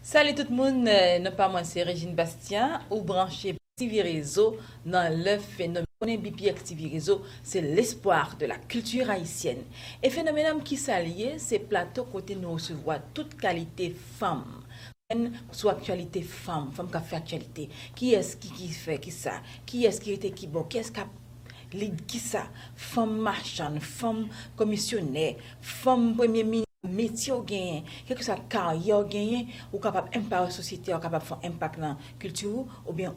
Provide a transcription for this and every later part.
Salut tout le monde, non pas moi, c'est Regine Bastien, ou branché TV Réseau dans le phénomène BPX TV Réseau, c'est l'espoir de la culture haïtienne. Et phénomène qui s'allie, c'est plateau côté nous recevoir toute qualité femme. Soit actualité femme qui fait actualité. Qui est-ce qui fait qui ça? Qui est-ce qui était qui bon? Qui est-ce qui ça? Femme marchande, femme commissionnaire, femme premier ministre. Métier au gain, quelque soit carrière gain ou capable impact la société ou capable faire impact dans culture ou bien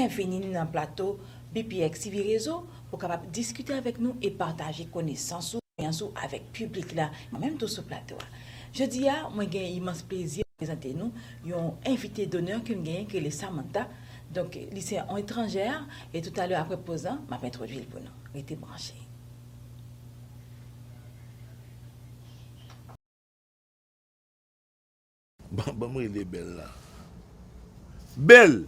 venir dans le plateau BPX TV Réseau pour capable discuter avec nous et partager connaissances ou avec public là même tout ce plateau. Je dis moi j'ai immense plaisir de présenter nous un invité d'honneur que gagne que les Samantha donc lycéen étrangère et tout à l'heure après posant m'a introduit pour nous. Restez branchés. Moi, il est belle là. Belle!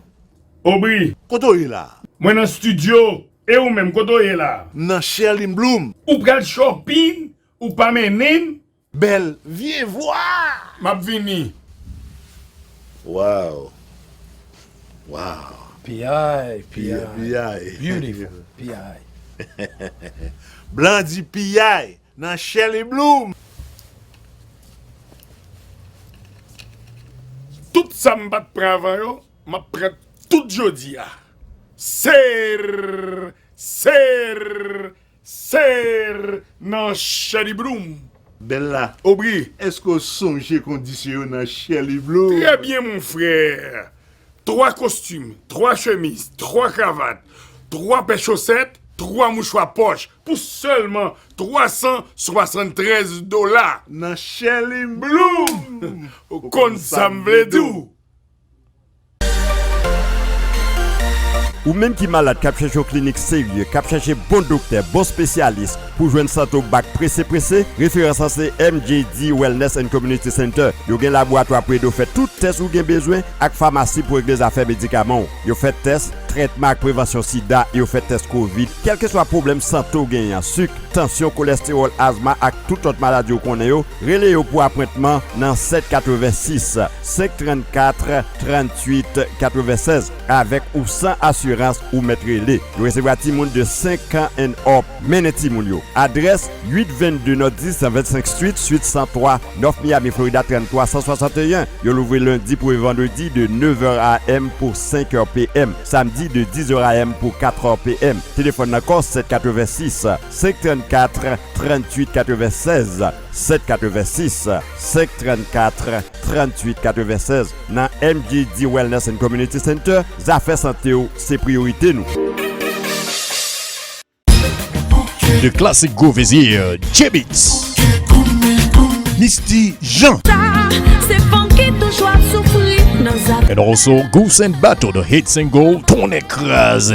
Aubry, Koto est là? moi dans le studio, et ou même quand est là? Dans Sherlyn Bloom. Ou pral shopping, ou pas Menum, Belle, viens voir! m'a vini. Wow. Wow. P.I. Beautiful. P.I. Blandi P.I. Dans Sherlyn Bloom. Tout ça m'a travaillé, m'a prêt tout jodi a. Serre dans Sherry Bloom. Bella, Aubry, est-ce que songe condition dans Sherlyn Bloom? très bien mon frère. 3 costumes, 3 chemises, 3 cravates, 3 paires chaussettes, 3 mouchoirs poche pour seulement $373. Dans Sherlyn Bloom. Au compte ça me vle dou. Ou même qui malade, cap cherche une clinique sérieux, cap cherche bon docteur, bon spécialiste, pour joindre santé au bac pressé, référence c'est MJD Wellness and Community Center. Yo gen laboratoire pour de fait tout test ou gen besoin ak pharmacie pour régler affaires médicaments. Yo fait test, traitement prévention sida, yo fait test Covid, quel que soit problème santé ou gen sucre, tension, cholestérol, asthme ak toute autre maladie ou connaît yo, relé yo pour appointement dans 786 534 38 96 avec ou sans assurance ou mettre les. Nous recevons ti moun de 5 ans and up. Mené ti moun yo. Adresse 822 Nord 10 125 Street, suite 103, North Miami, Florida 33 161. Yo l'ouvre lundi pour vendredi de 9h AM pour 5h PM. Samedi de 10h AM pour 4h PM. Téléphone encore 786 534 38 96 786 534 38 96. Dans MJD Wellness and Community Center, affaires santé c'est priorité nous. De classique go vizir, Jebits. Misty Jean. And also Goose and Battle, the hit single, Ton écrase.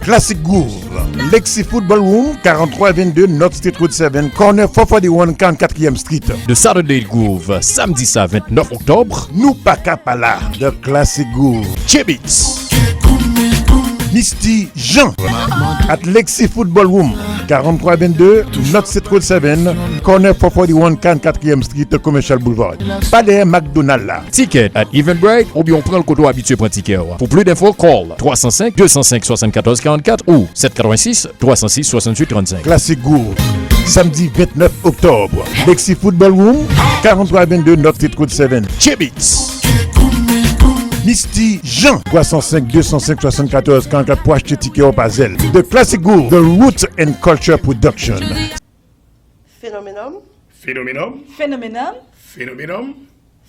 Classic Groove. Lexi Football Room, 4322 North State Road 7, corner 441 44e Street. The Saturday Groove, samedi ça 29 octobre. Nous pas capala de Classic Groove. Jebits. Misty Jean. At Lexi Football Room, 4322 North State Road 7, corner 441 44e Street, Commercial Boulevard. Pas de McDonald's là. Ticket at Eventbrite ou bien on prend le coteau habitué pour un ticket. Pour plus d'infos, call 305 205 74 44 ou 786 306 68 35. Classic Groove. Samedi 29 octobre. Lexi Football Room, 4322 North State Road 7. Jebits. Misty Jean, 305 205 74 44 pour acheter ticket au Pazel. The Classic Groove, The Roots and Culture Production. Phenomenum. Phénoménum, Phénoménal, phénoménum,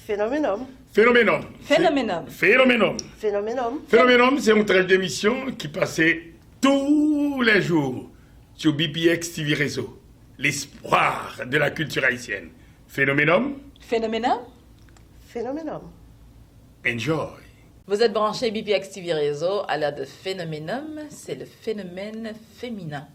Phenomenum. phénoménum. phénoménal. Phénoménum. Phenomenum. Phénoménum, c'est une traite d'émission qui passait tous les jours sur BPX TV Réseau. L'espoir de la culture haïtienne. Phénoménum, Phénoménal. Phenomenum. enjoy. Vous êtes branché BPX TV Réseau à l'heure de phénoménum, c'est le phénomène féminin.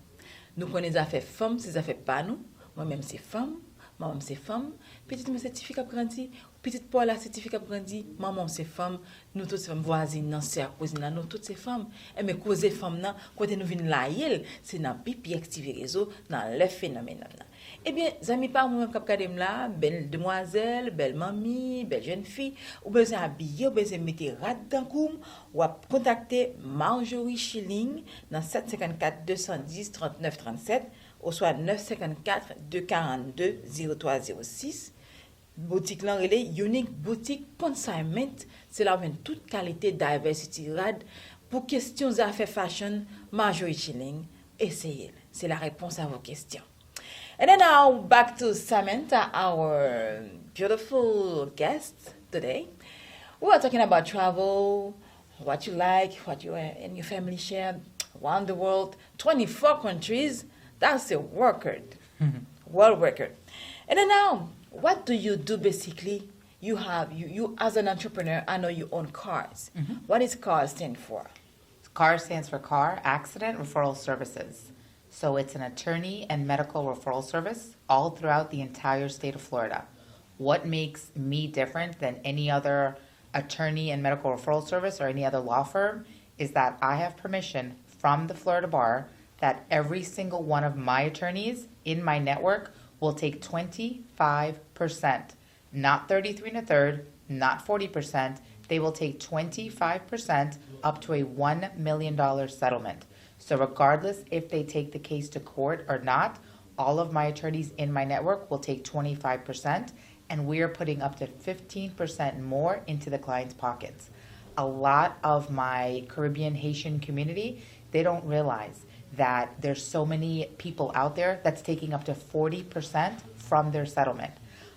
Nous prenons des affaires femmes, ces affaires pas nous. Moi-même c'est femme, maman c'est femme. Petite me certificat grandi, petite Paula certificat grandi, maman c'est femme. Nous toutes ces femmes voisines, dans ces cousines, nous toutes ces femmes. Et mais causer femmes là, quand nous venons là, c'est dans BPX TV Réseau, dans le phénomène. Eh bien, amis par moi-même qui regardent là, belle demoiselle, belle mamie, belle jeune fille, ou besoin habiller, ou besoin mettre rad dans koum, ou à contacter Marjorie Schilling dans 754 210 39 37 ou soit 954 242 0306. Boutique là relais Unique Boutique Consignment, c'est là où vient toute qualité diversity rad pour questions affaires fashion, Marjorie Schilling, essayez. C'est la réponse à vos questions. And then now back to Samantha, our beautiful guest today. We are talking about travel, what you like, what you and your family share around the world, 24 countries. That's a record, world record. And then now, what do you do basically? You as an entrepreneur, I know you own cars. What is CAR stand for? CAR stands for Car Accident Referral Services. So it's an attorney and medical referral service all throughout the entire state of Florida. What makes me different than any other attorney and medical referral service or any other law firm is that I have permission from the Florida Bar that every single one of my attorneys in my network will take 25%, not 33 1/3, not 40%. They will take 25% up to a $1 million settlement. So regardless if they take the case to court or not, all of my attorneys in my network will take 25%, and we are putting up to 15% more into the client's pockets. A lot of my Caribbean Haitian community, they don't realize that there's so many people out there that's taking up to 40% from their settlement.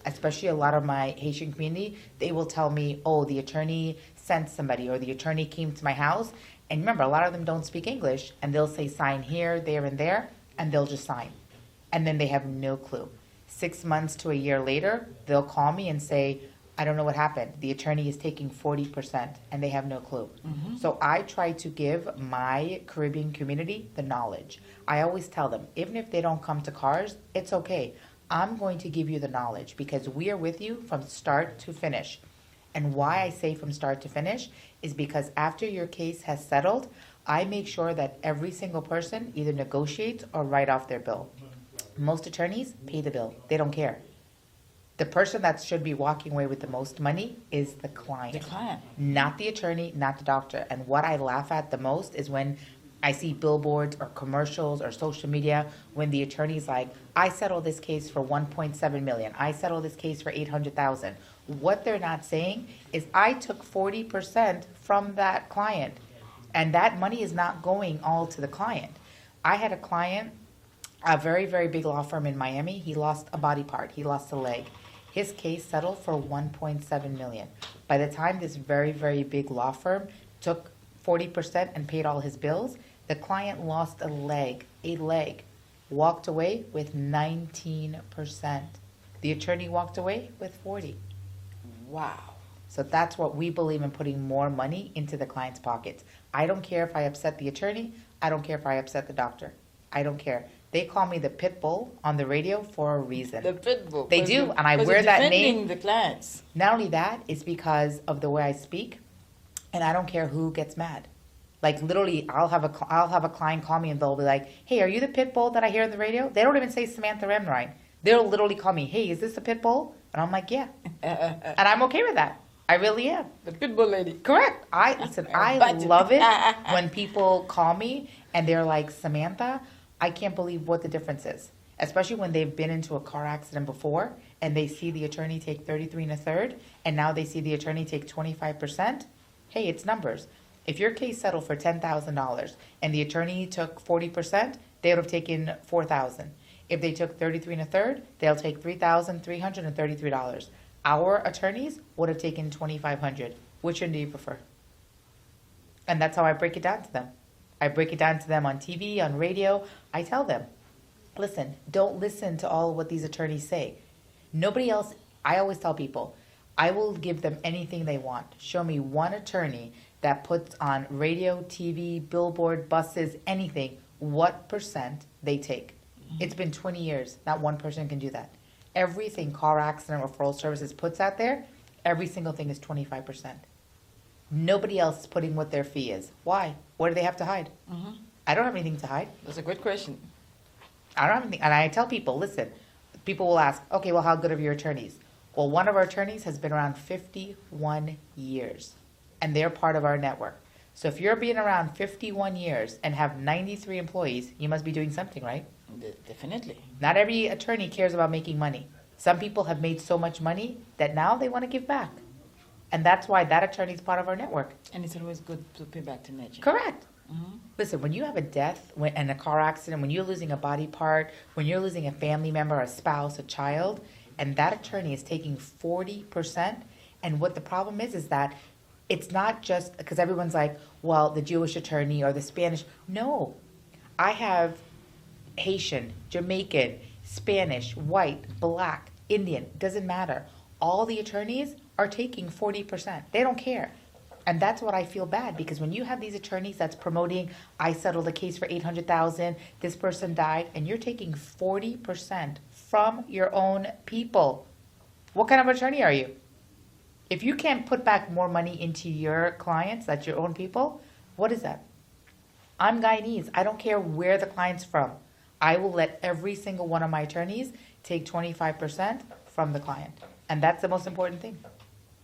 Especially a lot of my Haitian community, they will tell me, oh, the attorney sent somebody or the attorney came to my house. And remember, a lot of them don't speak English, and they'll say sign here, there, and there, and they'll just sign. And then they have no clue. 6 months to a year later, they'll call me and say, I don't know what happened. The attorney is taking 40%, and they have no clue. So I try to give my Caribbean community the knowledge. I always tell them, even if they don't come to CARS, it's okay. I'm going to give you the knowledge because we are with you from start to finish. And why I say from start to finish is because after your case has settled, I make sure that every single person either negotiates or write off their bill. Most attorneys pay the bill. They don't care. The person that should be walking away with the most money is the client. The client. Not the attorney, not the doctor. And what I laugh at the most is when I see billboards or commercials or social media when the attorney's like, I settled this case for 1.7 million. I settled this case for 800,000. What they're not saying is I took 40% from that client, and that money is not going all to the client. I had a client, a very, very big law firm in Miami. He lost a body part. He lost a leg. His case settled for 1.7 million. By the time this very, very big law firm took 40% and paid all his bills, the client lost a leg, walked away with 19%. The attorney walked away with 40. Wow. So that's what we believe in, putting more money into the client's pockets. I don't care if I upset the attorney. I don't care if I upset the doctor. I don't care. They call me the pit bull on the radio for a reason. The pit bull. They do, and I wear that name. The clients. Not only that, it's because of the way I speak, and I don't care who gets mad. Like literally, I'll have a client call me and they'll be like, "Hey, are you the pit bull that I hear on the radio?" They don't even say Samantha Ramnarine. They'll literally call me, "Hey, is this a pit bull?" And I'm like, "Yeah," and I'm okay with that. I really am. The pit bull lady. Correct. I love it when people call me and they're like, "Samantha, I can't believe what the difference is." Especially when they've been into a car accident before and they see the attorney take 33 1/3 and now they see the attorney take 25%. Hey, it's numbers. If your case settled for $10,000 and the attorney took 40%, they would have taken $4,000. If they took 33 1/3, they'll take $3,333. Our attorneys would have taken $2,500. Which one do you prefer? And that's how I break it down to them. I break it down to them on TV, on radio. I tell them, listen, don't listen to all what these attorneys say. Nobody else, I always tell people, I will give them anything they want. Show me one attorney that puts on radio, TV, billboard, buses, anything, what percent they take. It's been 20 years. Not one person can do that. Everything car accident referral services puts out there, every single thing is 25%. Nobody else is putting what their fee is. Why? What do they have to hide? I don't have anything to hide. That's a good question. I don't have anything. And I tell people, listen, people will ask, okay, well, how good are your attorneys? Well, one of our attorneys has been around 51 years, and they're part of our network. So if you're being around 51 years and have 93 employees, you must be doing something, right? Definitely. Not every attorney cares about making money. Some people have made so much money that now they want to give back. And that's why that attorney is part of our network. And it's always good to pay back to nature. Correct. Listen, when you have a death and a car accident, when you're losing a body part, when you're losing a family member, a spouse, a child, and that attorney is taking 40%, and what the problem is that it's not just because everyone's like, well, the Jewish attorney or the Spanish. No, I have Haitian, Jamaican, Spanish, white, black, Indian, doesn't matter. All the attorneys are taking 40%. They don't care. And that's what I feel bad, because when you have these attorneys that's promoting, I settled a case for $800,000, this person died, and you're taking 40% from your own people. What kind of attorney are you? If you can't put back more money into your clients, that's your own people, what is that? I'm Guyanese. I don't care where the client's from. I will let every single one of my attorneys take 25% from the client. And that's the most important thing.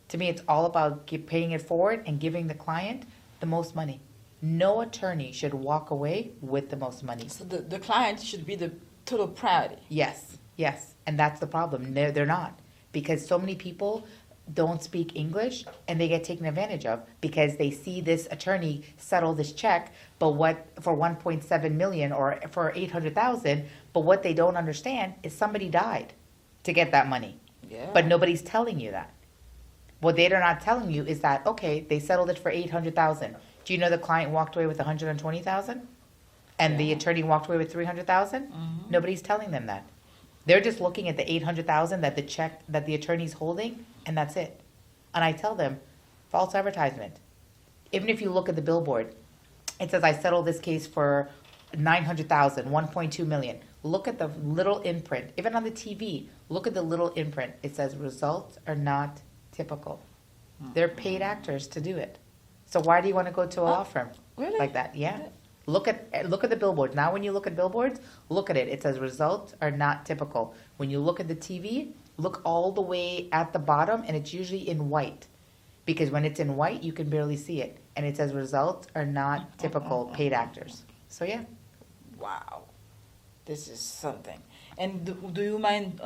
To me, it's all about paying it forward and giving the client the most money. No attorney should walk away with the most money. So the client should be the total priority. Yes, yes. And that's the problem. They're not. Because so many people don't speak English and they get taken advantage of because they see this attorney settle this check, but what for 1.7 million or for 800,000, but what they don't understand is somebody died to get that money. Yeah. But nobody's telling you that. What they're not telling you is that, okay, they settled it for 800,000. Do you know the client walked away with 120,000? And the attorney walked away with 300,000? Nobody's telling them that. They're just looking at the 800,000 that the check that the attorney's holding, and that's it. And I tell them, false advertisement. Even if you look at the billboard, it says I settled this case for 900,000, 1.2 million. Look at the little imprint. Even on the TV, look at the little imprint. It says results are not typical. They're paid actors to do it. So why do you want to go to a law firm really? like that? Yeah. Look at the billboards. Now when you look at billboards, look at it. It says results are not typical. When you look at the TV, look all the way at the bottom, and it's usually in white. Because when it's in white, you can barely see it. And it says results are not typical paid actors. So yeah. Wow. This is something. And do you mind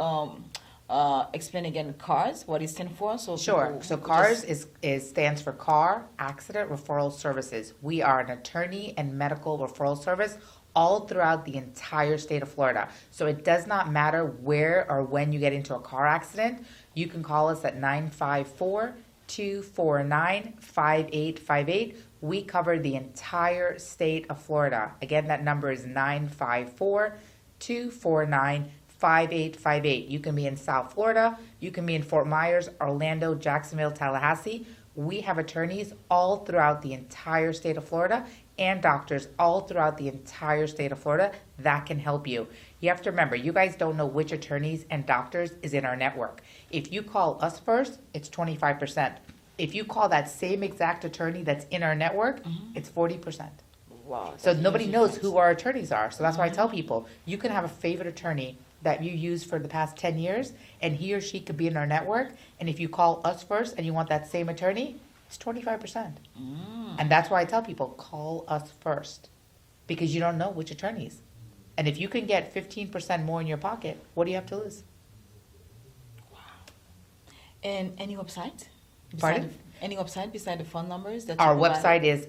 explain again CARS, what it stands for? So Sure. people So just- CARS stands for Car Accident Referral Services. We are an attorney and medical referral service all throughout the entire state of Florida. So it does not matter where or when you get into a car accident. You can call us at 954-249-5858. We cover the entire state of Florida. Again, that number is 954-249-5858. You can be in South Florida. You can be in Fort Myers, Orlando, Jacksonville, Tallahassee. We have attorneys all throughout the entire state of Florida and doctors all throughout the entire state of Florida that can help you. You have to remember, you guys don't know which attorneys and doctors is in our network. If you call us first, it's 25%. If you call that same exact attorney that's in our network, it's 40%. Wow. So that's nobody huge knows difference. who our attorneys are. So that's why I tell people, you can have a favorite attorney that you use for the past 10 years, and he or she could be in our network. And if you call us first and you want that same attorney, it's 25%. And that's why I tell people, call us first, because you don't know which attorneys. And if you can get 15% more in your pocket, what do you have to lose? And any website? Pardon? Any website beside the phone numbers? That Our you provide? website is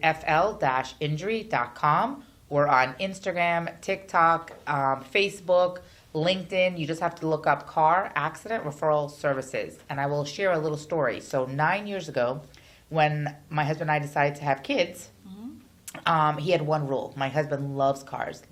fl-injury.com. We're on Instagram, TikTok, Facebook, LinkedIn. You just have to look up Car Accident Referral Services. And I will share a little story. So 9 years ago, when my husband and I decided to have kids, he had one rule. My husband loves cars.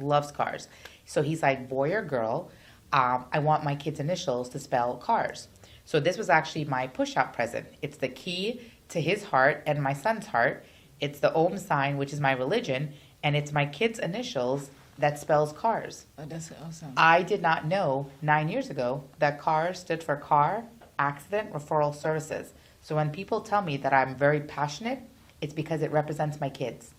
So he's like, boy or girl, I want my kids' initials to spell cars. So this was actually my push-out present. It's the key to his heart and my son's heart. It's the Om sign, which is my religion, and it's my kids' initials that spells cars. Oh, that's awesome. I did not know 9 years ago that CARS stood for Car Accident Referral Services. So when people tell me that I'm very passionate, it's because it represents my kids.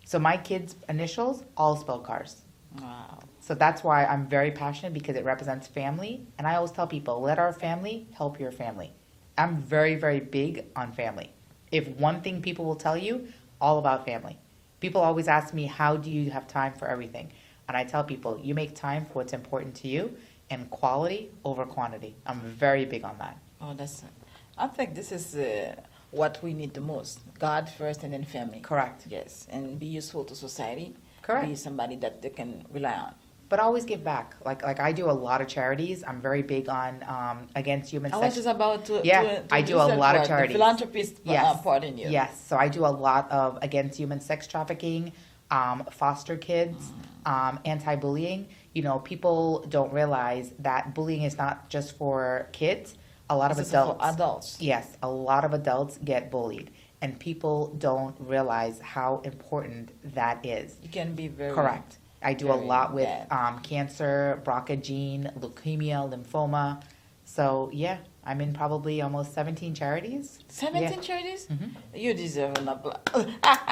So my kids' initials all spell cars. Wow. So that's why I'm very passionate, because it represents family. And I always tell people, let our family help your family. I'm very, very big on family. If one thing people will tell you, all about family. People always ask me, how do you have time for everything? And I tell people, you make time for what's important to you, and quality over quantity. I'm very big on that. Oh, I think this is what we need the most. God first and then family. Correct. Yes, and be useful to society. Correct. Be somebody that they can rely on. But always give back. Like I do a lot of charities. I'm very big on against human I sex. was just about to I do a lot of charities. The philanthropist part in you. Yes, so I do a lot of against human sex trafficking, foster kids, anti-bullying. You know, people don't realize that bullying is not just for kids. A lot of It's adults. for adults. Yes, a lot of adults get bullied, and people don't realize how important that is. You can be very Correct. I do a very lot with bad. cancer, BRCA gene, leukemia, lymphoma. So yeah, I'm in probably almost 17 charities. 17 Yeah. charities? You deserve an applause.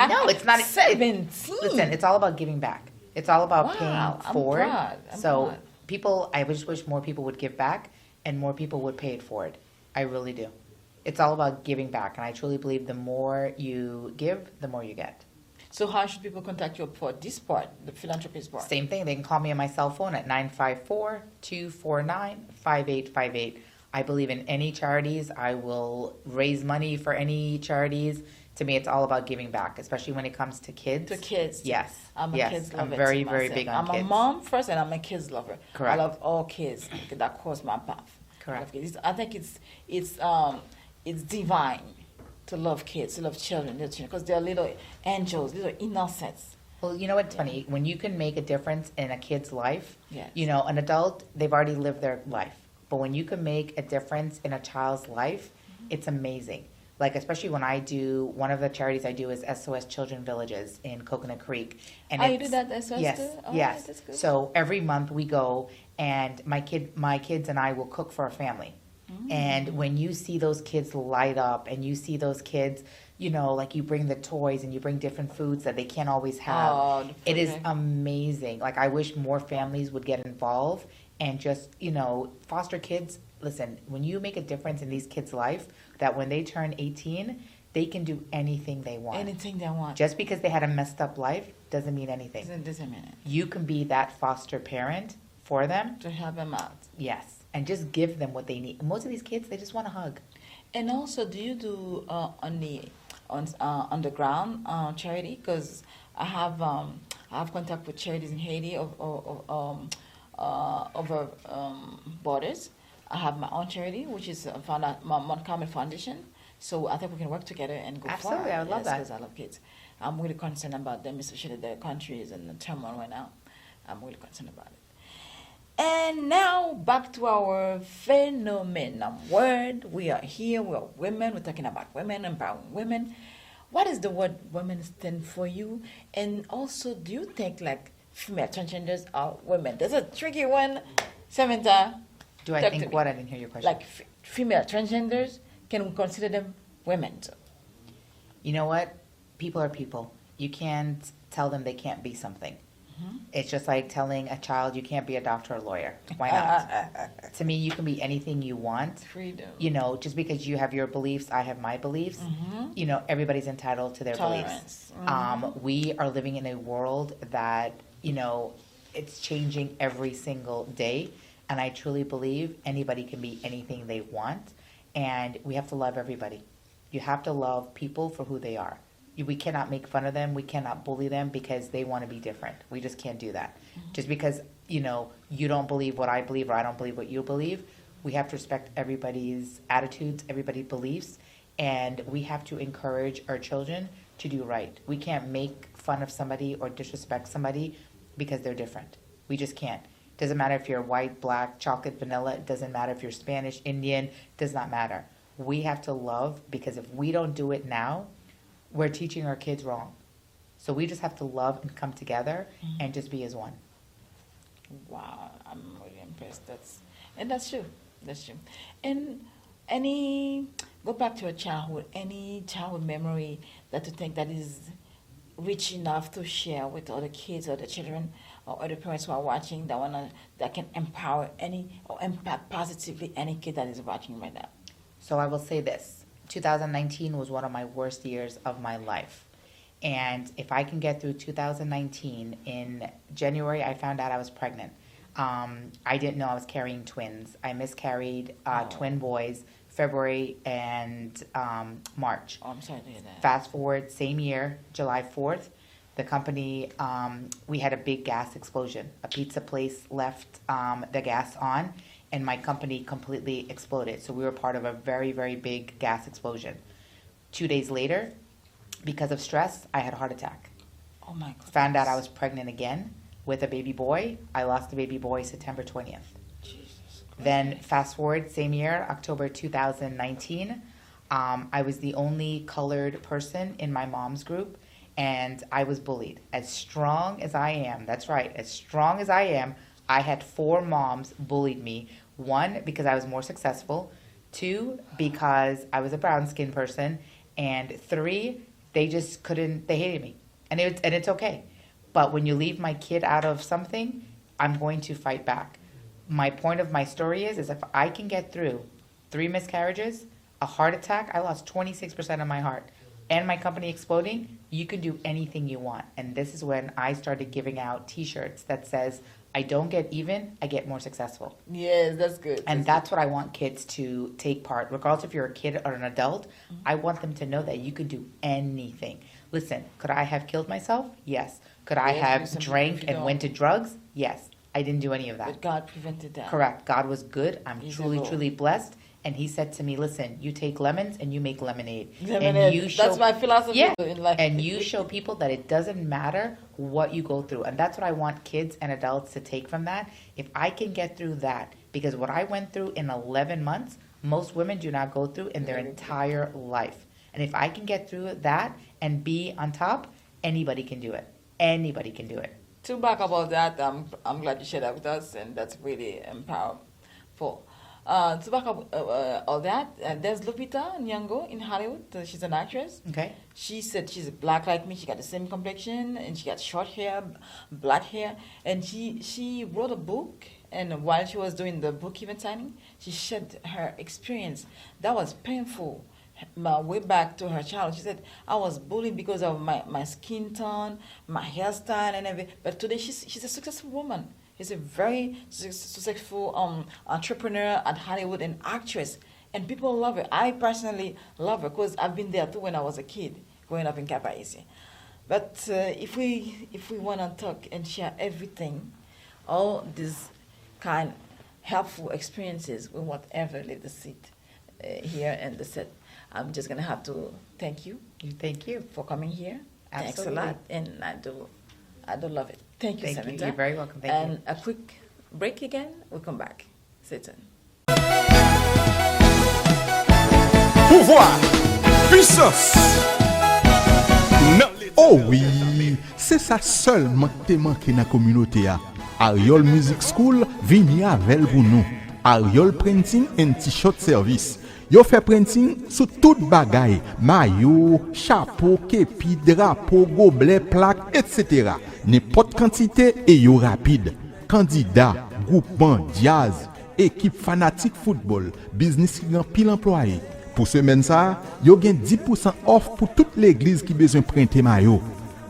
No, it's not 17. Listen, it's all about giving back. It's all about Wow, paying I'm forward. proud. I'm So proud. people, I just wish more people would give back and more people would pay it forward. I really do. It's all about giving back, and I truly believe the more you give, the more you get. So how should people contact you for this part, the philanthropist part? Same thing. They can call me on my cell phone at 954-249-5858. I believe in any charities. I will raise money for any charities. To me, it's all about giving back, especially when it comes to kids. To kids. Yes. I'm a yes. kids I'm lover. very, too very myself. big on I'm kids. a mom first, and I'm a kids lover. Correct. I love all kids. That cross my path. Correct. I love kids. I think it's divine to love kids, to love children, because they're little angels, little innocents. Well, you know what's funny? When you can make a difference in a kid's life, Yes. you know, an adult, they've already lived their life. But when you can make a difference in a child's life, it's amazing. Like, especially when I do, one of the charities I do is SOS Children Villages in Coconut Creek. And Oh, you it's- do that SOS yes, too? Oh, yes. that's good. So every month we go, and my kids and I will cook for a family. And when you see those kids light up, and you see those kids, you know, like you bring the toys and you bring different foods that they can't always have. Oh, the It is food, amazing. Like, I wish more families would get involved and just, you know, foster kids. Listen, when you make a difference in these kids' life, that when they turn 18, they can do anything they want. Anything they want. Just because they had a messed up life doesn't mean anything. Doesn't mean it. You can be that foster parent for them. To help them out. Yes. And just give them what they need. Most of these kids, they just want a hug. And also, do you do underground charity? Because I have contact with charities in Haiti over borders. I have my own charity, which is Montgomery Foundation. So I think we can work together and go Absolutely, forward. I would love that. Because I love kids. I'm really concerned about them, especially their countries and the turmoil right now. I'm really concerned about it. And now back to our phenomenon word. We are here, we are women, we're talking about women, empowering women. What is the word women stand for you? And also, do you think like female transgenders are women? That's a tricky one. Samantha, Do I talk to think me. what? I didn't hear your question. Like female transgenders, can we consider them women too? You know what? People are people. You can't tell them they can't be something. It's just like telling a child you can't be a doctor or lawyer. Why not? To me, you can be anything you want. Freedom. You know, just because you have your beliefs, I have my beliefs. You know, everybody's entitled to their Tolerance. beliefs. We are living in a world that, you know, it's changing every single day. And I truly believe anybody can be anything they want. And we have to love everybody. You have to love people for who they are. We cannot make fun of them. We cannot bully them because they want to be different. We just can't do that. Just because, you know, you don't believe what I believe or I don't believe what you believe, we have to respect everybody's attitudes, everybody's beliefs, and we have to encourage our children to do right. We can't make fun of somebody or disrespect somebody because they're different. We just can't. Doesn't matter if you're white, black, chocolate, vanilla. It doesn't matter if you're Spanish, Indian. Does not matter. We have to love, because if we don't do it now, we're teaching our kids wrong. So we just have to love and come together and just be as one. Wow, I'm really impressed. That's true. That's true. And go back to your childhood, any childhood memory that you think that is rich enough to share with other kids or the children or other parents who are watching that can empower any or impact positively any kid that is watching right now? So I will say this, 2019 was one of my worst years of my life. And if I can get through 2019, in January, I found out I was pregnant. I didn't know I was carrying twins. I miscarried twin boys February and March. Oh, I'm sorry to hear that. Fast forward, same year, July 4th, the company, we had a big gas explosion. A pizza place left the gas on, and my company completely exploded. So we were part of a very, very big gas explosion. 2 days later, because of stress, I had a heart attack. Oh my God. Found out I was pregnant again with a baby boy. I lost the baby boy September 20th. Jesus. Then fast forward, same year, October 2019, I was the only colored person in my mom's group, and I was bullied. As strong as I am, that's right, as strong as I am, I had 4 moms bullied me. 1, because I was more successful. 2, because I was a brown-skinned person. And 3, they just couldn't, they hated me. And it's okay. But when you leave my kid out of something, I'm going to fight back. My point of my story is if I can get through 3 miscarriages, a heart attack, I lost 26% of my heart, and my company exploding, you can do anything you want. And this is when I started giving out t-shirts that says, I don't get even, I get more successful. Yes, that's good. And that's what I want kids to take part. Regardless if you're a kid or an adult, I want them to know that you can do anything. Listen, could I have killed myself? Yes. Could I Yes, have listen, drank if you and don't. went to drugs? Yes. I didn't do any of that. But God prevented that. Correct. God was good. I'm He's truly, the Lord. truly blessed. And he said to me, listen, you take lemons and you make lemonade. Lemonade. And you show, That's my philosophy yeah, in life. and you show people that it doesn't matter what you go through. And that's what I want kids and adults to take from that. If I can get through that, because what I went through in 11 months, most women do not go through in their entire life. And if I can get through that and be on top, anybody can do it. Anybody can do it. To back about that, I'm glad you shared that with us, and that's really powerful. To back up all that, there's Lupita Nyong'o in Hollywood. She's an actress. Okay. She said she's black like me. She got the same complexion, and she got short hair, black hair. And she wrote a book, and while she was doing the book event signing, she shared her experience. That was painful. Way back to her childhood. She said, I was bullied because of my skin tone, my hairstyle, and everything. But today she's a successful woman. She's a very successful entrepreneur at Hollywood and actress. And people love her. I personally love her because I've been there too when I was a kid, growing up in Cap Haitien. But if we want to talk and share everything, all these kind helpful experiences, we won't ever leave the seat here and the set. I'm just going to have to thank you. Thank you. For coming here. Absolutely. Thanks a lot. And I do love it. Thank you, Thank Samantha. you. You're very welcome. Thank and you. a quick break again. We'll come back. Stay tuned. Pouvoir, puissance. Oh oui, c'est ça seulement qui te manque dans la communauté. Ariol Music School vient avec pour nous. Ariol Printing and T-shirt Service. Yo fait printing sur toute bagaille, maillot, chapeau, képi, drapeau, gobelet, plaque, etc. N'importe quantité et yo rapide. Candidat, groupement, jazz, équipe fanatique football, business qui gagne pile employé. Pour semaine ça, yo gen 10% off pour toute l'église qui besoin printer maillot.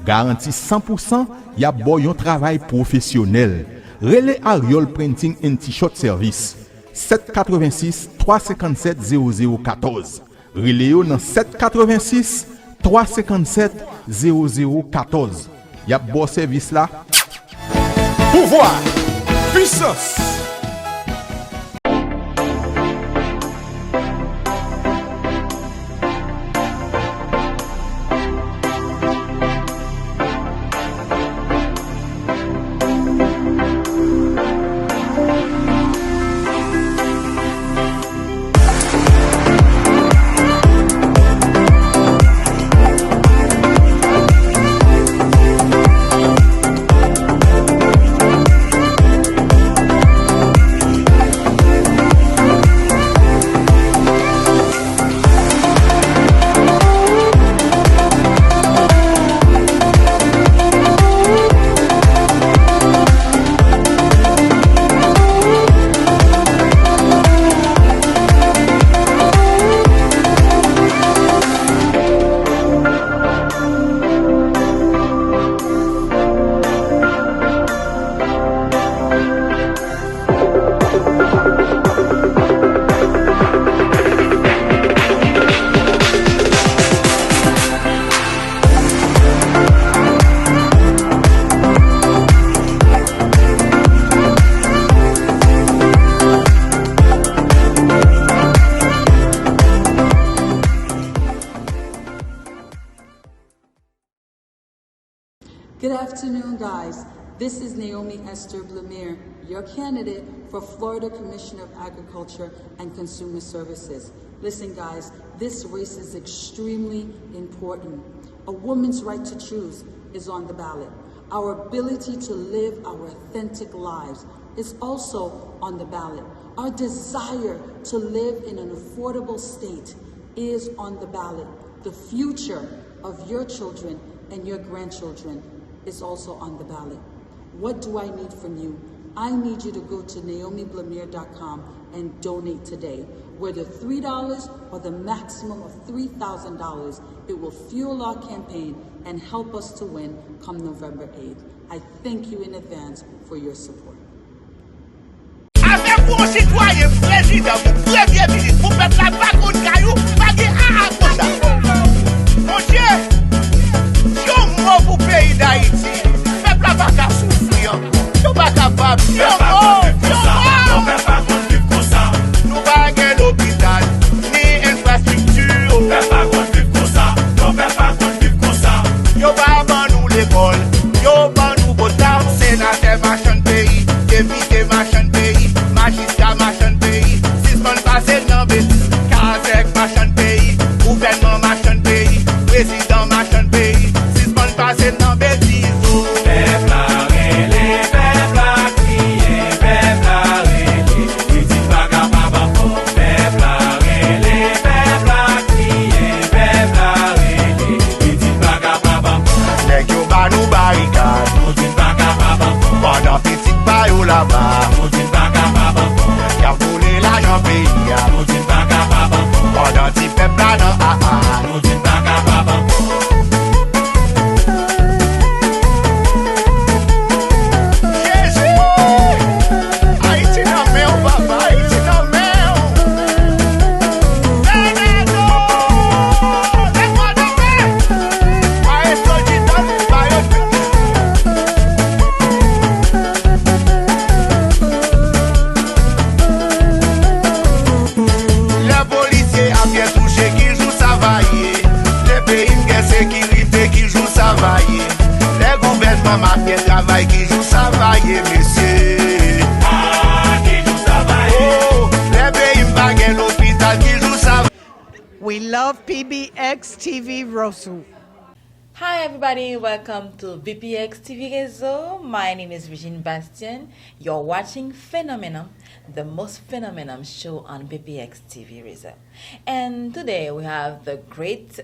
Garantie 100%, y a bon yon travail professionnel. Relais Ariol Printing and T-shirt Service. 786 357 0014. Relais yo dans 786 357 0014. Y a bon service là. Pouvoir, puissance. Good afternoon, guys. This is Naomi Esther Blamire, your candidate for Florida Commissioner of Agriculture and Consumer Services. Listen, guys, this race is extremely important. A woman's right to choose is on the ballot. Our ability to live our authentic lives is also on the ballot. Our desire to live in an affordable state is on the ballot. The future of your children and your grandchildren is also on the ballot. What do I need from you? I need you to go to naomiblamire.com and donate today. Whether $3 or the maximum of $3,000, it will fuel our campaign and help us to win come November 8th. I thank you in advance for your support. Avec vous, citoyen président, vous premier ministre, vous faites la bagonne caillou, pas de mon Dieu, si on mort pour le pays d'Haïti, peuple n'a pas qu'à souffrir, nous pas capable, si on mort, nous pas gagner l'hôpital, ni infrastructure, nous pas vivre comme ça, nous pas vivre comme ça, nous pas nous l'école, nous pas nous botar, sénateur machin pays, député machin pays. Magistrat machin pays, si ce qu'on passe dans bêtise, Kazek machin pays, gouvernement machin pays, président machin pays, si ce qu'on passe dans bêtise. Peuple arrêté, peuple à crier, peuple arrêté, il dit pas capable, peuple arrêté, peuple à crier, peuple arrêté, il dit pas capable. Les qui ont bas nous barricades, nous dit pas capable, pendant petit pas ou là-bas, nous dit pas capable. Y'a voulu l'argent pays, nous dit pas capable. Pendant petit peuple là dans nous dit pas capable. Jésus, Haïti dans main, papa, Haïti dans main. Feno, laisse-moi tomber. Maestro Gitan, sécurité qui joue travailler, les gouvernements marquent travail qui joue travailler, messieurs. Ah, qui joue travailler. Oh, les pays baguent l'hôpital qui joue travailler. We love PBX TV Rosu. Hi everybody, welcome to BPX TV Réseau. My name is Regine Bastien. You're watching Menum, the most Menum show on BPX TV Réseau. And today we have the great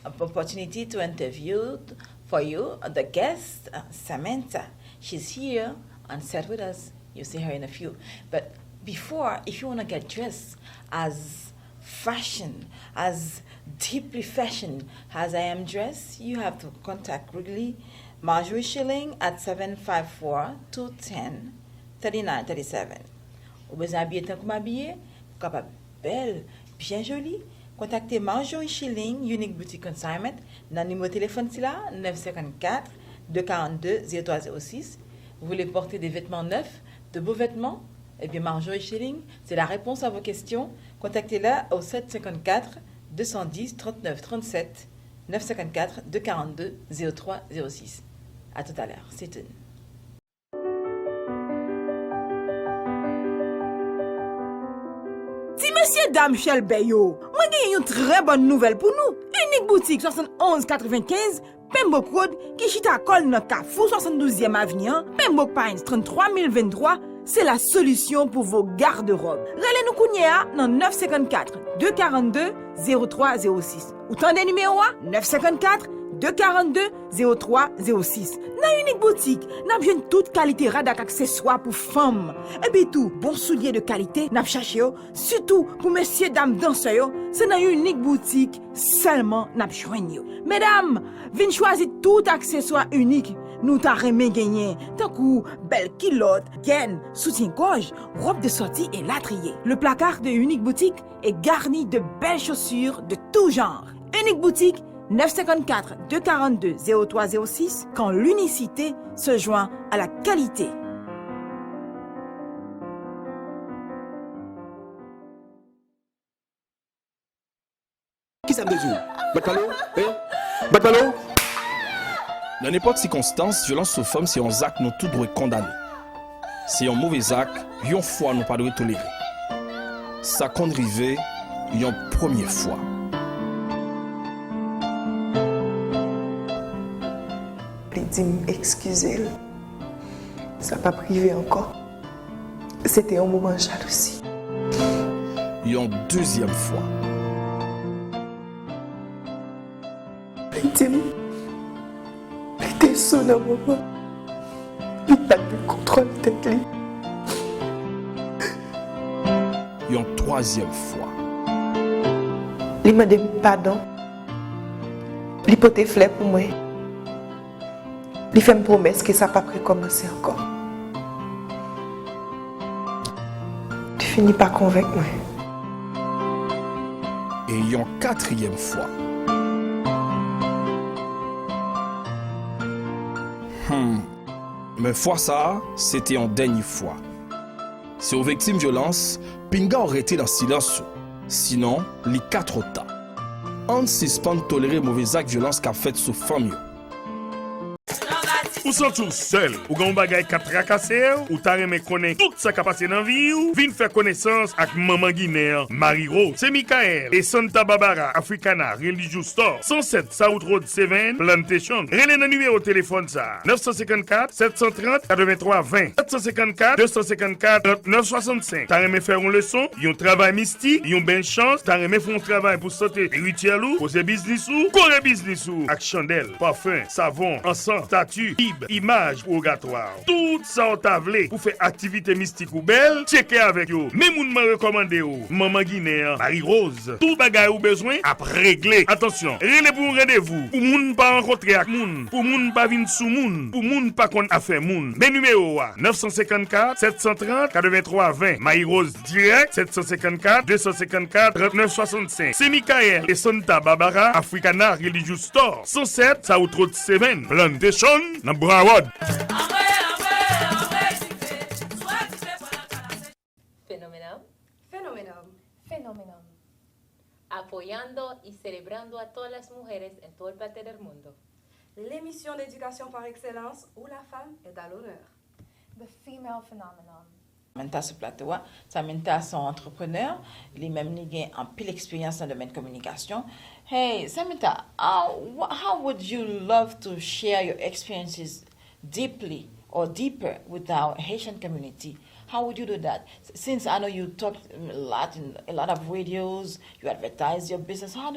opportunity to interview for you the guest, Samantha. She's here on set with us. You'll see her in a few. But before, if you want to get dressed as fashion, as deeply fashion as I am dressed, you have to contact really Marjorie Schilling at 754-210-3937. Vous besoin habiller tant que m'habiller, capable belle, bien jolie. Contactez Marjorie Schilling, Unique Boutique Consignment, dans le numéro de téléphone là, 954-242-0306. Vous voulez porter des vêtements neufs, de beaux vêtements? Eh bien, Marjorie Schilling, c'est la réponse à vos questions. Contactez-la au 754-210-3937, 954-242-0306. À tout à l'heure. C'est tout. Si monsieur dame Michel Bayo, moi j'ai une très bonne nouvelle pour nous. Unique boutique 7195 Pembroke Road qui chita col dans Carrefour 72e avenue, Pembroke Pines 33023. C'est la solution pour vos garde-robes. Relez-nous Kounia dans 954-242-0306. Ou tendez numéro 954-242-0306. Dans Unique Boutique, nous avons toute qualité radak accessoires pour femmes. Et puis tout, bon souliers de qualité, nous cherché surtout pour messieurs dames danseurs. C'est dans Unique Boutique seulement nous joignons. Mesdames, venez choisir tout accessoire unique. Nous t'a remis gagné, tant que belle culotte, gaine, soutien-gorge, robe de sortie et latrier. Le placard de Unique Boutique est garni de belles chaussures de tout genre. Unique Boutique 954-242-0306 quand l'unicité se joint à la qualité. Qui ça me dit? Batalo? Batalo? Dans n'importe circonstance, violence sur femme, c'est un acte nous tous doit condamner. C'est un mauvais acte, une fois nous pas doit tolérer. Ça compte river une première fois. Il dit excusez, ça n'a pas privé encore. C'était un moment de jalousie. Une deuxième fois. Il dit il était sous dans le moment. Il n'a pas de contrôle de tête. Une troisième fois. Il m'a demandé pardon. Il portait fleur pour moi. Il fait une promesse que ça n'a pas recommencer encore. Tu finis par convaincre moi. Et une quatrième fois. Mais fois ça, c'était en dernière fois. Si aux victimes de violence, Pinga aurait été dans silence. Sinon, les 4 temps. On suspend de tolérer mauvais actes de violence qu'a fait sous famille. Ou sont tous seul, ou gon bagay ka trakasse ou ta reme connaît tout ça qui a passé dans vie ou vin faire connaissance avec maman Guinée, Marie-Rose, c'est Michael et Santa Barbara Africana Religious Store 107 South Road 7 Plantation. Relais dans numéro téléphone ça 954 730 83 20 754 254 39 65. Ta reme faire une leçon, yon travail mystique, yon belle chance, ta reme font travail pour santé spirituelle ou pour business ou corps business ou avec chandelle, parfum, savon, encens, statue, image purgatoire. Tout ça on t'a vle pour faire activité mystique ou belle, checker avec yo. Menum m'a recommandé ou maman Guinée, Marie-Rose. Tout bagay ou besoin à régler. Attention, relais pour rendez-vous. Pour moun pas rencontrer avec moun, pour moun pas vinn sous moun, pour moun pas kon affaire moun. Men numéro 954 730 83 20. Marie-Rose direct 754 254 39 65. C'est Michael et Santa Barbara Africana Religious Store 107 South Road 7 Plantation. Bravo. Fenomenum. Apoyando y celebrando a todas las mujeres en todo el parte del mundo. L'émission d'éducation par excellence où la femme est à l'honneur. The female phenomenon. Samantha ce plateau, Samantha son entrepreneur, il est même lié en pile expérience dans le domaine de communication. Hey Samantha, how would you love to share your experiences deeply or deeper with our Haitian community? How would you do that? Since I know you talk a lot in a lot of radios, you advertise your business. How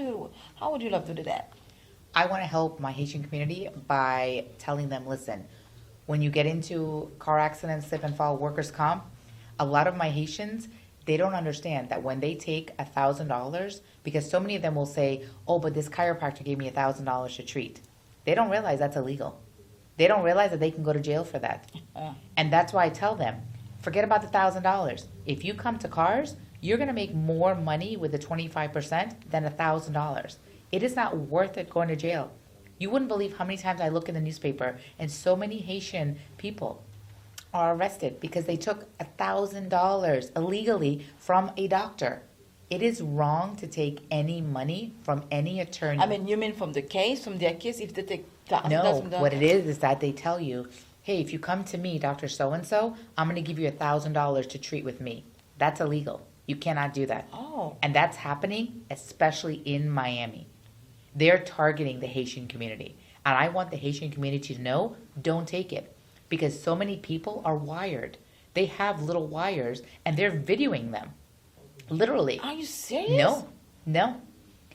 would you love to do that? I want to help my Haitian community by telling them, listen, when you get into car accidents, slip and fall, workers' comp, a lot of my Haitians, they don't understand that when they take $1,000, because so many of them will say, oh, but this chiropractor gave me $1,000 to treat. They don't realize that's illegal. They don't realize that they can go to jail for that. And that's why I tell them, forget about the $1,000. If you come to cars, you're going to make more money with the 25% than $1,000. It is not worth it going to jail. You wouldn't believe how many times I look in the newspaper and so many Haitian people are arrested because they took $1,000 illegally from a doctor. It is wrong to take any money from any attorney. I mean, you mean from their case, if they take $1,000? No, what it is that they tell you, hey, if you come to me, Dr. So-and-so, I'm going to give you $1,000 to treat with me. That's illegal. You cannot do that. Oh. And that's happening especially in Miami. They're targeting the Haitian community. And I want the Haitian community to know, don't take it. Because so many people are wired. They have little wires and they're videoing them. Literally. Are you serious? No.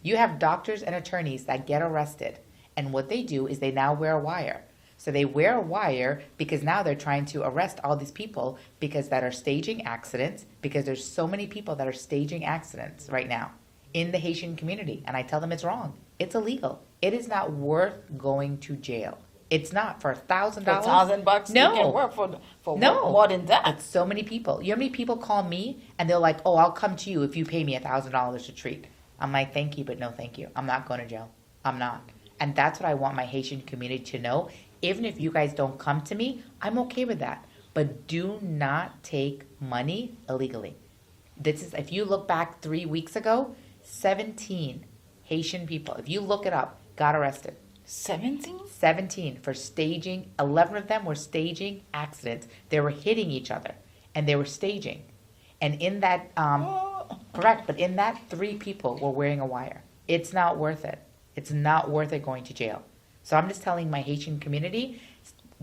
You have doctors and attorneys that get arrested. And what they do is they now wear a wire. So they wear a wire because now they're trying to arrest all these people because that are staging accidents, because there's so many people that are staging accidents right now in the Haitian community. And I tell them it's wrong. It's illegal. It is not worth going to jail. It's not for $1,000. For $1,000, no. You can work for no. more than that. It's so many people. You know how many people call me and they're like, oh, I'll come to you if you pay me $1,000 to treat. I'm like, thank you, but no thank you. I'm not going to jail. I'm not. And that's what I want my Haitian community to know. Even if you guys don't come to me, I'm okay with that. But do not take money illegally. This is, if you look back 3 weeks ago, 17 Haitian people, if you look it up, got arrested. 17 for staging. 11 of them were staging accidents. They were hitting each other, and they were staging. And in that, correct, but in that, 3 people were wearing a wire. It's not worth it. It's not worth it going to jail. So I'm just telling my Haitian community,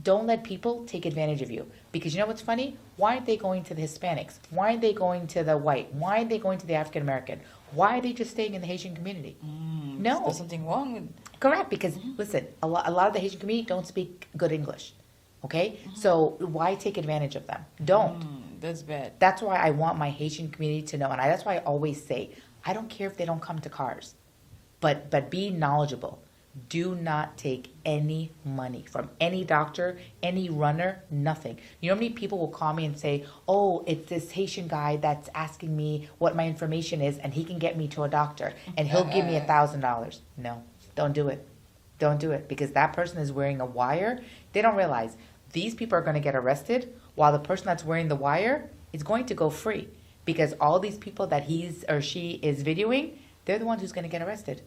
don't let people take advantage of you. Because you know what's funny? Why aren't they going to the Hispanics? Why aren't they going to the white? Why aren't they going to the African American? Why are they just staying in the Haitian community? No. There's something wrong with... Correct, because listen, a lot of the Haitian community don't speak good English. Okay? So why take advantage of them? Don't. That's bad. That's why I want my Haitian community to know, and that's why I always say, I don't care if they don't come to cars, but be knowledgeable. Do not take any money from any doctor, any runner, nothing. You know how many people will call me and say, oh, it's this Haitian guy that's asking me what my information is and he can get me to a doctor and he'll give me $1,000. No, don't do it. Don't do it, because that person is wearing a wire. They don't realize these people are going to get arrested while the person that's wearing the wire is going to go free, because all these people that he's or she is videoing, they're the ones who's going to get arrested.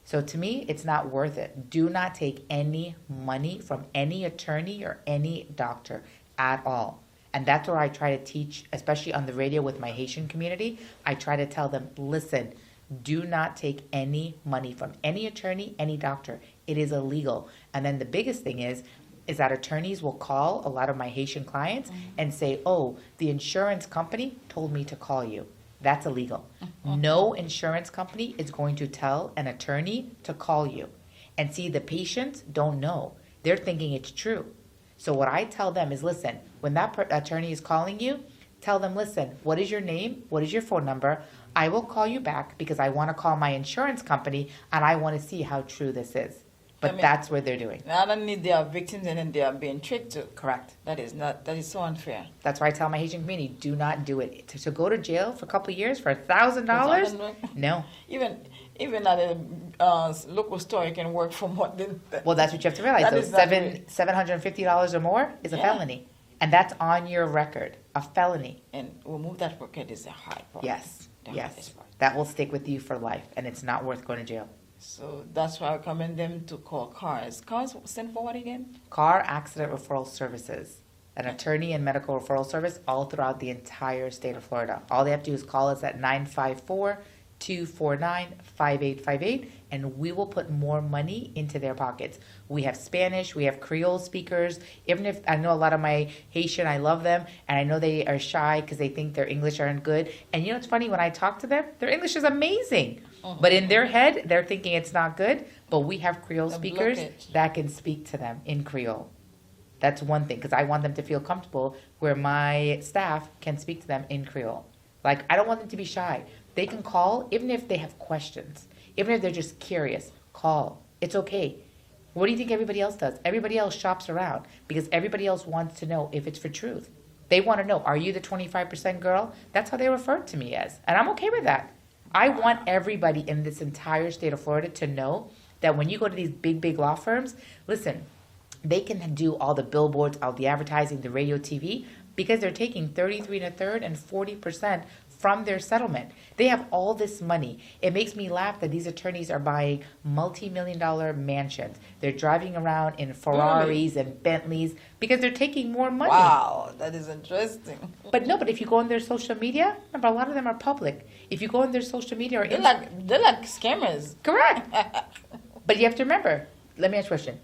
So to me, it's not worth it. Do not take any money from any attorney or any doctor at all. And that's where I try to teach, especially on the radio with my Haitian community. I try to tell them, listen, do not take any money from any attorney, any doctor. It is illegal. And then the biggest thing is that attorneys will call a lot of my Haitian clients and say, oh, the insurance company told me to call you. That's illegal. No insurance company is going to tell an attorney to call you. And see, the patients don't know. They're thinking it's true. So what I tell them is, listen, when that attorney is calling you, tell them, listen, what is your name? What is your phone number? I will call you back because I want to call my insurance company and I want to see how true this is. But that's what they're doing. Not only they are victims and then they are being tricked too. Correct. That is so unfair. That's why I tell my Haitian community, do not do it. To go to jail for a couple of years for $1,000? No. Even at a local store, you can work for more than that. Well, that's what you have to realize. So $750 or more is a felony. And that's on your record, a felony. And remove that record is a hard part. Yes, yes. That will stick with you for life, and it's not worth going to jail. So that's why I recommend them to call CARS. CARS stand for what again? Car Accident Referral Services. An attorney and medical referral service all throughout the entire state of Florida. All they have to do is call us at 954-249-5858, and we will put more money into their pockets. We have Spanish, we have Creole speakers. Even if I know a lot of my Haitian, I love them, and I know they are shy because they think their English aren't good. And you know what's funny? When I talk to them, their English is amazing. But in their head, they're thinking it's not good. But we have Creole speakers that can speak to them in Creole. That's one thing, because I want them to feel comfortable where my staff can speak to them in Creole. Like, I don't want them to be shy. They can call, even if they have questions. Even if they're just curious, call. It's okay. What do you think everybody else does? Everybody else shops around because everybody else wants to know if it's for truth. They want to know, are you the 25% girl? That's how they refer to me as. And I'm okay with that. I want everybody in this entire state of Florida to know that when you go to these big, big law firms, listen, they can do all the billboards, all the advertising, the radio, TV, because they're taking 33 1/3 and 40% from their settlement. They have all this money. It makes me laugh that these attorneys are buying multi-million-dollar mansions. They're driving around in Ferraris and Bentleys because they're taking more money. Wow, that is interesting. But no, but if you go on their social media, remember a lot of them are public. If you go on their social media or they're like scammers. Correct. But you have to remember, let me ask you a question.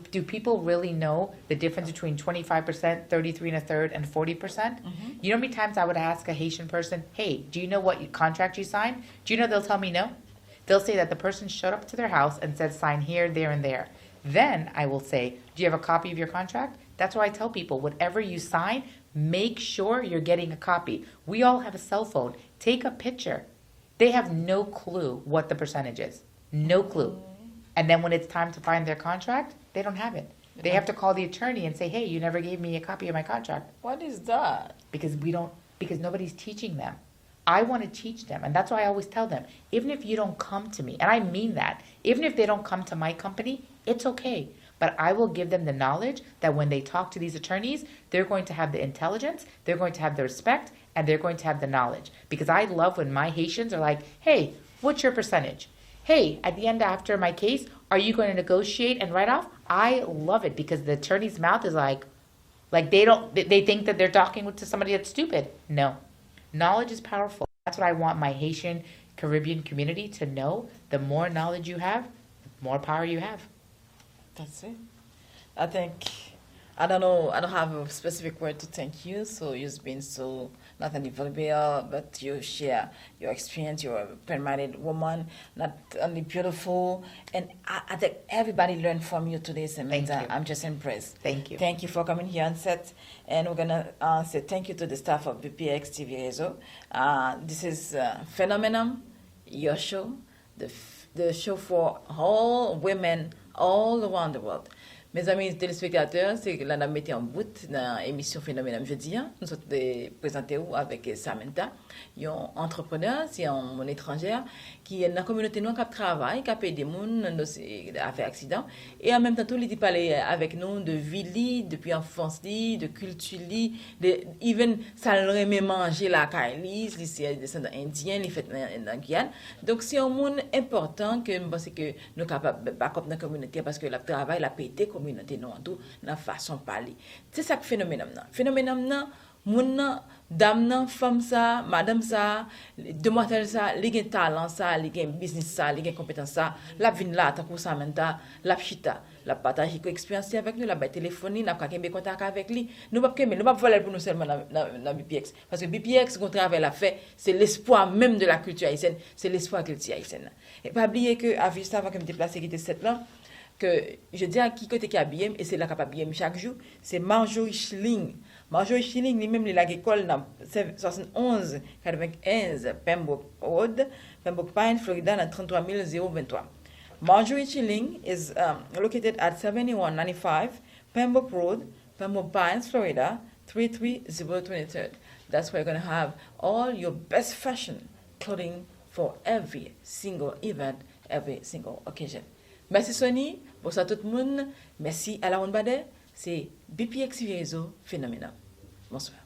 Do people really know the difference between 25%, 33 1/3, and 40%? You know how many times I would ask a Haitian person, hey, do you know what contract you signed? Do you know they'll tell me no? They'll say that the person showed up to their house and said sign here, there, and there. Then I will say, do you have a copy of your contract? That's why I tell people, whatever you sign, make sure you're getting a copy. We all have a cell phone. Take a picture. They have no clue what the percentage is. No clue. And then when it's time to find their contract, they don't have it. They have to call the attorney and say, hey, you never gave me a copy of my contract. What is that? Because nobody's teaching them. I want to teach them. And that's why I always tell them, even if you don't come to me, and I mean that, even if they don't come to my company, it's okay. But I will give them the knowledge that when they talk to these attorneys, they're going to have the intelligence, they're going to have the respect, and they're going to have the knowledge. Because I love when my Haitians are like, hey, what's your percentage? hey, at the end after my case, are you going to negotiate and write off? I love it because the attorney's mouth is like they think that they're talking to somebody that's stupid. No. Knowledge is powerful. That's what I want my Haitian Caribbean community to know. The more knowledge you have, the more power you have. That's it. I think, I don't know, I don't have a specific word to thank you. So you've been so not only vulnerable, but you share your experience. You're a pen-minded woman, not only beautiful. And I think everybody learned from you today, Samantha. Thank you. I'm just impressed. Thank you. Thank you for coming here on set. And we're going to say thank you to the staff of BPX TV Réseau. This is Menum, your show, the show for all women all around the world. Mes amis téléspectateurs, c'est que là, nous mettons en bout dans l'émission Phénomène jeudi. Nous sommes présentés avec Samantha, un entrepreneur, c'est un monde étrangère qui est dans la communauté noire qui travaille, qui a payé des gens dans fait accident. Et en même temps, il parle avec nous de vie, depuis enfance, de culture, de even ça le remet manger la caille, c'est descendant indien, il fait dans Guyane. Donc c'est un monde important que je pense que nous sommes capables de backup dans la communauté parce que le travail, la pété communauté noire tout dans façon de parler. C'est ça que phénomène là. Phénomène là, moun dame nan, femme ça, madame ça, demoiselle ça, li gen talent ça, li gen business ça, li gen compétence ça, la vinn là tant que Samantha, la chita, la partager expérience avec nous, la ba téléphoner, n'a ka kembe contact avec lui. Nous pas voler pour nous seulement dans BPX parce que BPX qu'on travaille la fait, c'est l'espoir même de la culture haïtienne, c'est l'espoir de la culture haïtienne. Et pas oublier que juste avant que me déplacer qui était cette là que je dis à qui côté qui habille et c'est là capable habiller chaque jour, c'est Marjorie Schilling. Marjorie Schilling lui-même il a l'école dans 71 95 Pembroke Road, Pembroke Pines, Florida dans 33023. Marjorie Schilling is located at 7195 Pembroke Road, Pembroke Pines, Florida 33023. That's where you're going to have all your best fashion clothing for every single event, every single occasion. Merci Sony, bonsoir tout le monde. Merci à la Bade. C'est BPX Réseau Phénomène. Bonsoir.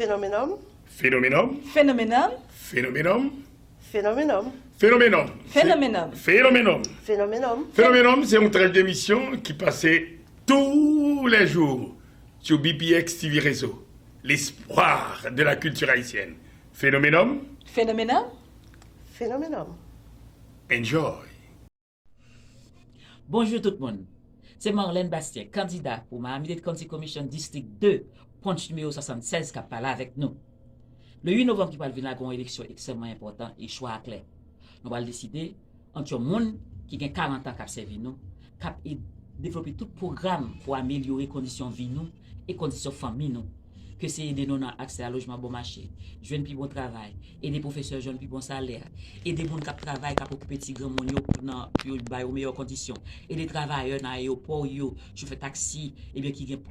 Phénoménum. Phénoménum. Phénoménum. Phénoménum. Phénoménum. Phénoménum. Phénoménum. Phénoménum. Phénoménum. Phénoménum, c'est une traite d'émission qui passait tous les jours sur BPX TV Réseau. L'espoir de la culture haïtienne. Phénoménum. Phénoménum. Phénoménum. Enjoy. Bonjour tout le monde. C'est Marlène Bastien, candidat pour ma Middle County Commission District 2, punch numéro 76, qui a parlé avec nous. Le 8 novembre, qui va venir une élection extrêmement importante et choix clair. Nous allons décider entre les gens qui ont 40 ans qui ont servi nous, qui ont développé tout programme pour améliorer les conditions de vie nous et les conditions de famille nous. Que c'est aider nous à accès à logement bon marché, jeunes plus bon travail, et des professeurs jeunes plus bon salaire, et des gens qui travaillent, qui occupent petit grand monde pour bailler aux meilleures conditions, et des travailleurs dans l'aéroport, chauffeur taxi, et bien qui ont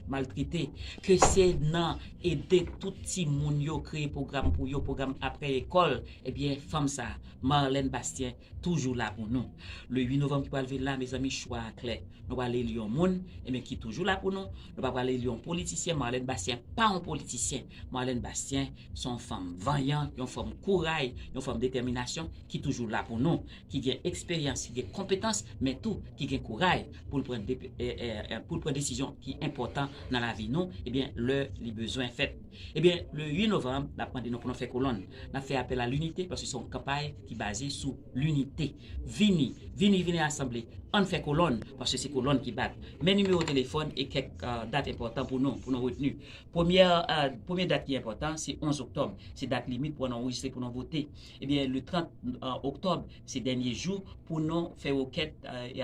maltraité. Que c'est non aider tout petit monde créer programme pour eux, programme après école, et bien femme ça, Marlène Bastien toujours là pour nous. Le 8 novembre qui va venir là, mes amis, choix clair. Nous allons aller Lyon monde, et bien qui est toujours là pour nous. Nous allons aller Lyon politicien, Marlène Bastien pas un politicien. Marlène Bastien, son femme vaillante, une femme courage, une femme détermination, qui est toujours là pour nous, qui a expérience, qui a compétence, mais tout, qui a courage pour prendre des décisions qui sont importantes dans la vie nous, eh bien, les besoins faits. Eh bien, le 8 novembre, nous avons pour nous faire colonne. Nous avons fait appel à l'unité parce que c'est une campagne qui est basée sur l'unité. Venez assembler. On fait colonne parce que c'est colonne qui bat. Mes numéros de téléphone et quelques dates importantes pour nous retenir. Première date qui est importante, c'est 11 octobre. C'est date limite pour nous enregistrer, pour nous voter. Eh bien, le 30 octobre, c'est dernier jour pour nous faire requête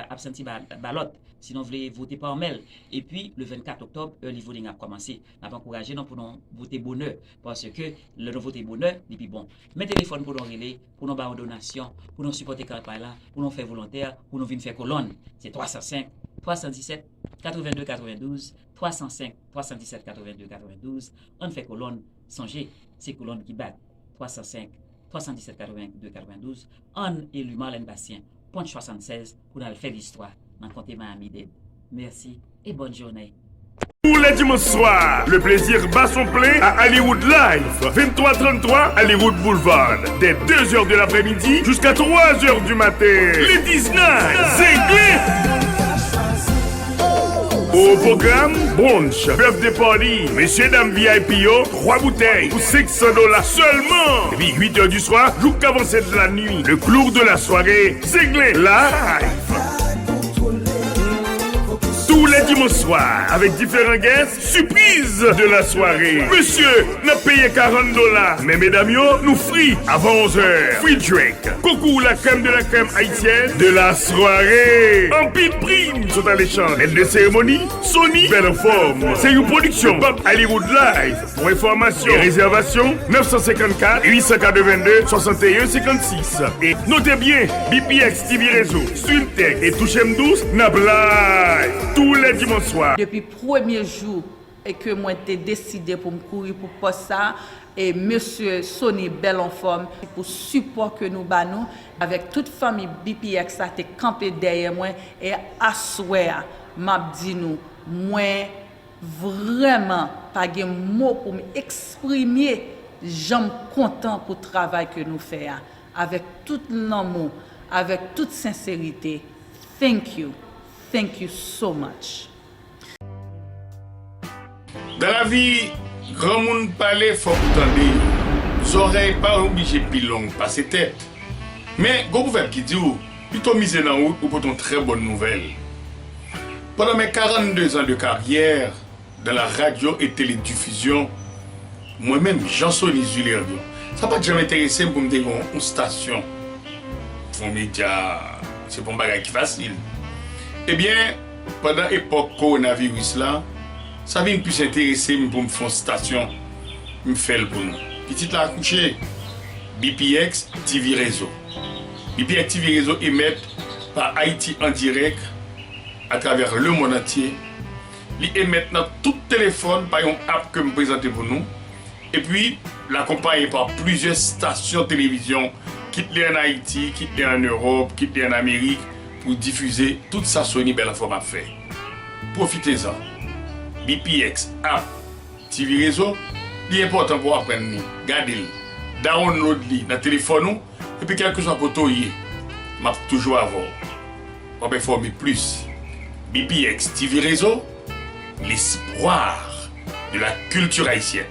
absentee ballot. Sinon, vous voulez voter par mail. Et puis, le 24 octobre, early voting a commencé. Nous avons encouragé pour nous voter bonheur. Parce que le voter bonheur, et puis bon. Mes téléphones pour nous relayer, pour nous faire donation, pour nous supporter campagne là, pour nous faire volontaire, pour nous venir faire colonne. C'est 305 317 82 92 305 317 82 92. On fait colonne, songez, c'est colonne qui bat. 305 317 82 92. On élu Marlène Bastien, point 76, pour nous faire l'histoire. Dans le comté Miami-Dade. Merci et bonne journée. Tous les dimanches soirs, le plaisir bat son plein à Hollywood Live, 2333 Hollywood Boulevard, dès 2h de l'après-midi jusqu'à 3h du matin. Les 19, c'est au programme, brunch, birthday party, messieurs dames VIP, 3 bouteilles pour $600 seulement. Et puis 8h du soir, jusqu'à 27 de la nuit, le clou de la soirée, c'est live. Tous les dimanches soirs, avec différents guests, surprise de la soirée. Monsieur, n'a payé $40. Mais mesdames, nous free avant 11h. Free drink. Coucou la crème de la crème haïtienne de la soirée. En pile prime sont à l'échange. L'aide de cérémonie, Sony, belle forme. C'est une production Pop Hollywood Live. Pour information et réservation, 954 882 61 56. Et notez bien, BPX TV Réseau, Swimtech et Touchem 12, Nablai. Tous les dimanches soirs. Depuis le premier jour et que moi j'ai décidé pour me courir pour poste ça et monsieur Sony belle en forme pour support que nous bannons avec toute famille BPX ça t'est campé derrière moi et à souhait m'a dit nous moi vraiment pas de mots pour m'exprimer j'aime content pour le travail que nous faisons avec tout l'amour avec toute sincérité. Thank you so much. Dans la vie, grand monde parle, faut entendre. Les oreilles pas obligées plus longues, passer tête. Mais, go pouvez qui dit, plutôt miser dans route pour une très bonne nouvelle. Pendant mes 42 ans de carrière dans la radio et télédiffusion, moi-même, Jean-Sony Zulerdio, ça n'a pas jamais intéressé pour me dire une station. Un média, c'est pas un bagage facile. Eh bien, pendant l'époque coronavirus là, ça vient plus intéresser pour me faire une station, me faire le bon. Petite la coucher, BPX TV Réseau. BPX TV Réseau émet par Haïti en direct à travers le monde entier. Ils émettent dans tout téléphone par une app que je présente pour nous. Et puis, l'accompagner par plusieurs stations de télévision, quitte en Haïti, quitte en Europe, quitte en Amérique, pour diffuser toute sa Sony belle forme à faire. Profitez-en. BPX App TV Réseau, C'est important pour apprendre. Gardez-le. Download-le dans le téléphone. Et puis, quel que soit le côté, je vais toujours avoir. On va informer plus. BPX TV Réseau, l'espoir de la culture haïtienne.